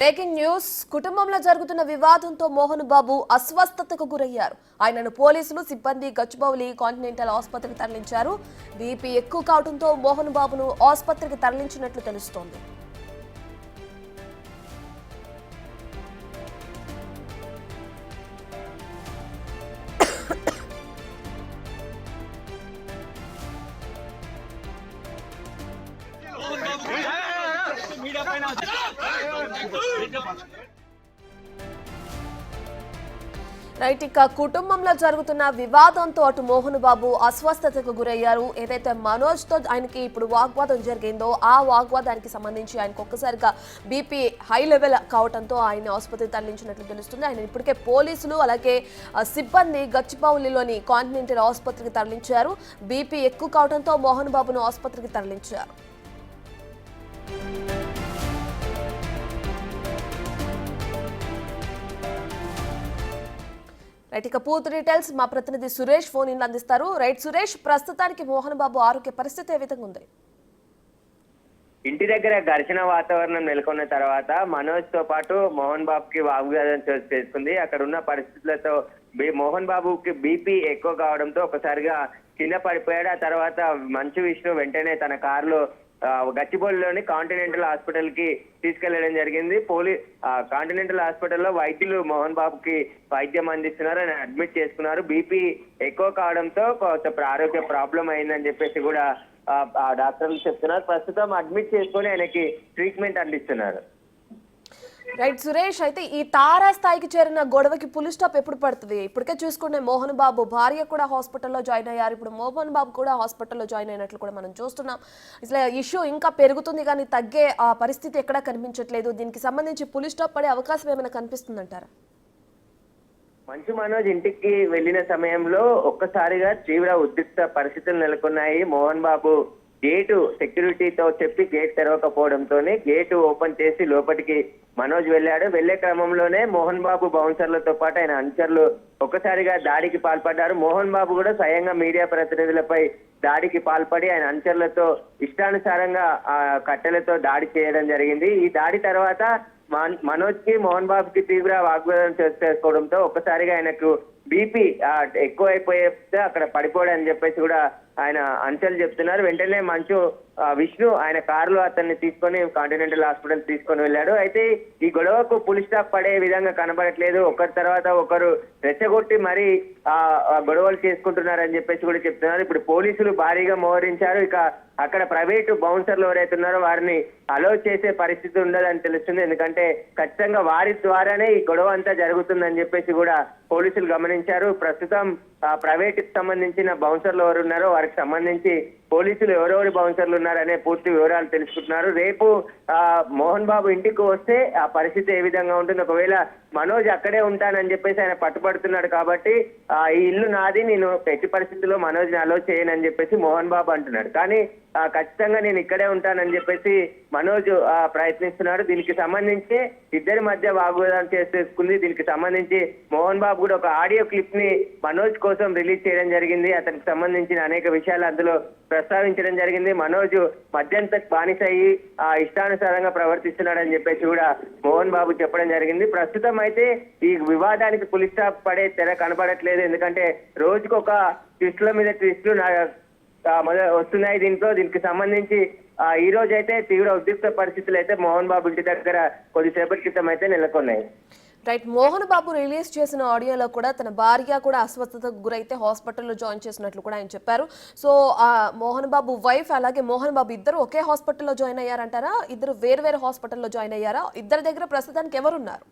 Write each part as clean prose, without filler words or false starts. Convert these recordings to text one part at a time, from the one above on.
Breaking news కుటుంబంలో జరుగుతున్న వివాదంతో మోహన్ బాబు అస్వస్థతకు గురయ్యారు. ఆయనను పోలీసులు సిబ్బంది గచ్చిబౌలి కాంటినెంటల్ ఆసుపత్రికి తరలించారు. బీపీ ఎక్కువ కావడంతో మోహన్ బాబును ఆసుపత్రికి తరలించినట్లు తెలుస్తోంది. రైట్, ఇక కుటుంబంలో జరుగుతున్న వివాదంతో అటు మోహన్ బాబు అస్వస్థతకు గురయ్యారు. ఏదైతే మనోజ్ తో ఆయనకి ఇప్పుడు వాగ్వాదం జరిగిందో ఆ వాగ్వాదానికి సంబంధించి ఆయనకు ఒక్కసారిగా బీపీ హై లెవెల్ కావడంతో ఆయన ఆసుపత్రికి తరలించినట్లు తెలుస్తుంది. ఆయన ఇప్పటికే పోలీసులు అలాగే సిబ్బంది గచ్చిబౌలిలోని కాంటినెంటల్ ఆసుపత్రికి తరలించారు. బీపీ ఎక్కువ కావడంతో మోహన్ బాబును ఆసుపత్రికి తరలించారు. రైట్, ఇక పూర్తి డీటెయిల్స్ మా ప్రతినిధి సురేష్ ఫోన్ ఇన్ అందిస్తారు. రైట్ సురేష్, ప్రస్తుతానికి మోహన్ బాబు ఆరోగ్య పరిస్థితి ఏ విధంగా ఉంది? ఇంటి దగ్గర ఘర్షణ వాతావరణం నెలకొన్న తర్వాత మనోజ్ తో పాటు మోహన్ బాబుకి వాగ్వాదం చేసుకుంది. అక్కడ ఉన్న పరిస్థితులతో మోహన్ బాబుకి బీపీ ఎక్కువ కావడంతో ఒకసారిగా కింద పడిపోయాడు. ఆ తర్వాత మంచు విష్ణు వెంటనే తన కారులో గచ్చిబౌలిలోని కాంటినెంటల్ హాస్పిటల్ కి తీసుకెళ్లడం జరిగింది. కాంటినెంటల్ హాస్పిటల్లో వైద్యులు మోహన్ బాబుకి వైద్యం అందిస్తున్నారు. ఆయన అడ్మిట్ చేసుకున్నారు. బీపీ ఎక్కువ కావడంతో ఆరోగ్య ప్రాబ్లం అయిందని చెప్పేసి కూడా ఆ డాక్టర్లు చెప్తున్నారు. ప్రస్తుతం అడ్మిట్ చేసుకుని ఆయనకి ట్రీట్మెంట్ అందిస్తున్నారు. రైట్ సురేష్, అయితే ఈ తారా స్థాయికి చేరిన గొడవకి పులి స్టాప్ ఎప్పుడు పడుతుంది? ఇప్పటికే చూసుకుంటే మోహన్ బాబు భార్య కూడా హాస్పిటల్లో జాయిన్ అయ్యారు. ఇప్పుడు మోహన్ బాబు కూడా హాస్పిటల్లో జాయిన్ అయినట్లు కూడా మనం చూస్తున్నాం. అసలు ఇష్యూ ఇంకా పెరుగుతుంది కానీ తగ్గే ఆ పరిస్థితి ఎక్కడా కనిపించట్లేదు. దీనికి సంబంధించి పులి స్టాప్ పడే అవకాశం ఏమైనా కనిపిస్తుందంటారా? మంచు మనోజ్ ఇంటికి వెళ్లిన సమయంలో ఒక్కసారిగా తీవ్ర ఉద్రిక్త పరిస్థితులు నెలకొన్నాయి. మోహన్ బాబు గేటు సెక్యూరిటీతో చెప్పి గేట్ తెరవకపోవడంతోనే గేటు ఓపెన్ చేసి లోపలికి మనోజ్ వెళ్ళాడు. వెళ్లే క్రమంలోనే మోహన్ బాబు బౌన్సర్లతో పాటు ఆయన అనుచరులు ఒక్కసారిగా దాడికి పాల్పడ్డారు. మోహన్ బాబు కూడా స్వయంగా మీడియా ప్రతినిధులపై దాడికి పాల్పడి ఆయన అనుచరులతో ఇష్టానుసారంగా కట్టెలతో దాడి చేయడం జరిగింది. ఈ దాడి తర్వాత మనోజ్ కి మోహన్ బాబుకి తీవ్ర వాగ్వాదం చేసుకోవడంతో ఒక్కసారిగా ఆయనకు బీపీ ఎక్కువైపోయే అక్కడ పడిపోయాడని చెప్పేసి కూడా ఆయన అంచలు చెప్తున్నారు. వెంటనే మంచు విష్ణు ఆయన కారులో అతన్ని తీసుకొని కాంటినెంటల్ హాస్పిటల్ తీసుకొని వెళ్ళాడు. అయితే ఈ గొడవకు పులి స్టాప్ పడే విధంగా కనబడట్లేదు. ఒకరి తర్వాత ఒకరు రెచ్చగొట్టి మరి గొడవలు చేసుకుంటున్నారని చెప్పేసి కూడా చెప్తున్నారు. ఇప్పుడు పోలీసులు భారీగా మోహరించారు. ఇక అక్కడ ప్రైవేటు బౌన్సర్లు ఎవరైతే ఉన్నారో వారిని అలౌ చేసే పరిస్థితి ఉండదని తెలుస్తుంది. ఎందుకంటే ఖచ్చితంగా వారి ద్వారానే ఈ గొడవ అంతా జరుగుతుందని చెప్పేసి కూడా పోలీసులు గమనించారు. ప్రస్తుతం ప్రైవేట్ కి సంబంధించిన బౌన్సర్లు ఎవరు ఉన్నారో వారికి సంబంధించి పోలీసులు ఎవరెవరి బౌన్సర్లు ఉన్నారనే పూర్తి వివరాలు తెలుసుకుంటున్నారు. రేపు మోహన్ బాబు ఇంటికి వస్తే ఆ పరిస్థితి ఏ విధంగా ఉంటుంది? ఒకవేళ మనోజ్ అక్కడే ఉంటానని చెప్పేసి ఆయన పట్టుబడుతున్నాడు కాబట్టి ఈ ఇల్లు నాది, నేను ఎట్టి పరిస్థితుల్లో మనోజ్ ని అలో చేయనని చెప్పేసి మోహన్ బాబు అంటున్నాడు. కానీ ఖచ్చితంగా నేను ఇక్కడే ఉంటానని చెప్పేసి మనోజ్ ప్రయత్నిస్తున్నాడు. దీనికి సంబంధించి ఇద్దరి మధ్య వాగ్వాదం చేసుకుంది. దీనికి సంబంధించి మోహన్ బాబు కూడా ఒక ఆడియో క్లిప్ ని మనోజ్ కోసం రిలీజ్ చేయడం జరిగింది. అతనికి సంబంధించిన అనేక విషయాలు అందులో ప్రస్తావించడం జరిగింది. మనోజ్ మద్యంతో బానిస అయ్యి ఇష్టానుసారంగా ప్రవర్తిస్తున్నాడని చెప్పేసి కూడా మోహన్ బాబు చెప్పడం జరిగింది. ప్రస్తుతం అయితే ఈ వివాదానికి పులి స్టాప్ పడే తెర కనబడట్లేదు. ఎందుకంటే రోజుకొక ట్విస్టుల మీద ట్విస్టులు వస్తున్నాయి. దీనికి సంబంధించి ఈ రోజు అయితే తీవ్ర ఉద్రిక్త పరిస్థితులు అయితే మోహన్ బాబు ఇంటి దగ్గర కొద్దిసేపటి క్రితం అయితే నెలకొన్నాయి. రైట్, మోహన్ బాబు రిలీజ్ చేసిన ఆడియోలో కూడా తన భార్య కూడా అస్వస్థతకు గురైతే హాస్పిటల్లో జాయిన్ చేసినట్లు కూడా ఆయన చెప్పారు. సో మోహన్ బాబు వైఫ్ అలాగే మోహన్ బాబు ఇద్దరు ఒకే హాస్పిటల్లో జాయిన్ అయ్యారంటారా? ఇద్దరు వేరు హాస్పిటల్లో జాయిన్ అయ్యారా? ఇద్దరి దగ్గర ప్రస్తుతానికి ఎవరున్నారు?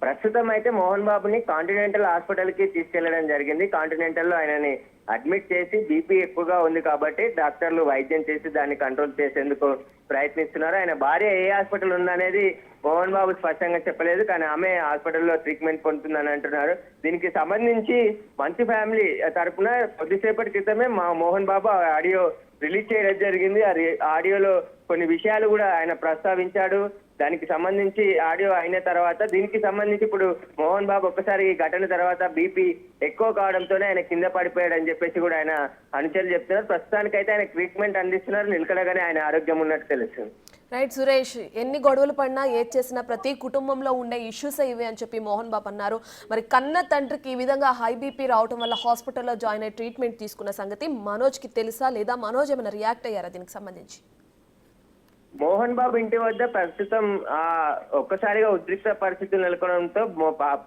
ప్రస్తుతం అయితే మోహన్ బాబుని కాంటినెంటల్ హాస్పిటల్ కి తీసుకెళ్లడం జరిగింది. కాంటినెంటల్ లో ఆయనని అడ్మిట్ చేసి బీపీ ఎక్కువగా ఉంది కాబట్టి డాక్టర్లు వైద్యం చేసి దాన్ని కంట్రోల్ చేసేందుకు ప్రయత్నిస్తున్నారు. ఆయన భార్య ఏ హాస్పిటల్ ఉందనేది మోహన్ బాబు స్పష్టంగా చెప్పలేదు. కానీ ఆమె హాస్పిటల్లో ట్రీట్మెంట్ పొందుతుందని అంటున్నారు. దీనికి సంబంధించి మంచు ఫ్యామిలీ తరఫున కొద్దిసేపటి క్రితమే మోహన్ బాబు ఆడియో రిలీజ్ చేయడం జరిగింది. ఆ ఆడియోలో కొన్ని విషయాలు కూడా ఆయన ప్రస్తావించాడు. దానికి సంబంధించి ఆడియో అయిన తర్వాత దీనికి సంబంధించి ఇప్పుడు మోహన్ బాబు ఒక్కసారి ఈ ఘటన తర్వాత బీపీ ఎక్కువ కావడంతోనే ఆయన కింద పడిపోయాడని చెప్పేసి కూడా ఆయన అనుచరులు చెప్తున్నారు. ప్రస్తుతానికైతే ఆయన ట్రీట్మెంట్ అందిస్తున్నారు. నిలకడగానే ఆయన ఆరోగ్యం ఉన్నట్టు తెలుస్తుంది. రైట్ సురేష్, ఎన్ని గొడవలు పడినా ఏది చేసినా ప్రతి కుటుంబంలో ఉండే ఇష్యూస్ ఇవి అని చెప్పి మోహన్ బాబు అన్నారు. మరి కన్న తండ్రికి ఈ విధంగా హై బీపీ రావడం వల్ల హాస్పిటల్లో జాయిన్ అయ్యి ట్రీట్మెంట్ తీసుకున్న సంగతి మనోజ్కి తెలుసా, లేదా మనోజ్ ఏమైనా రియాక్ట్ అయ్యారా దీనికి సంబంధించి? మోహన్ బాబు ఇంటి వద్ద ప్రస్తుతం ఒక్కసారిగా ఉద్రిక్త పరిస్థితులు నెలకొనడంతో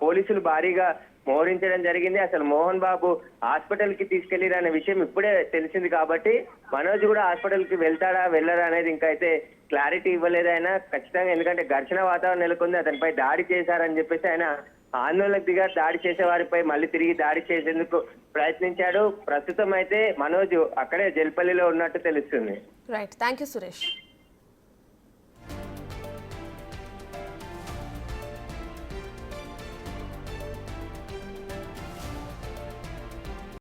పోలీసులు భారీగా మోహరించడం జరిగింది. అసలు మోహన్ బాబు హాస్పిటల్ కి తీసుకెళ్లిరనే విషయం ఇప్పుడే తెలిసింది కాబట్టి మనోజ్ కూడా హాస్పిటల్ కి వెళ్తాడా వెళ్ళరా అనేది ఇంకా అయితే క్లారిటీ ఇవ్వలేదు ఆయన ఖచ్చితంగా. ఎందుకంటే ఘర్షణ వాతావరణం నెలకొంది, అతనిపై దాడి చేశారని చెప్పేసి ఆయన ఆందోళనకు దిగా దాడి చేసే వారిపై మళ్ళీ తిరిగి దాడి చేసేందుకు ప్రయత్నించాడు. ప్రస్తుతం అయితే మనోజ్ అక్కడే జల్పల్లిలో ఉన్నట్టు తెలుస్తుంది. Right, thank you Suresh.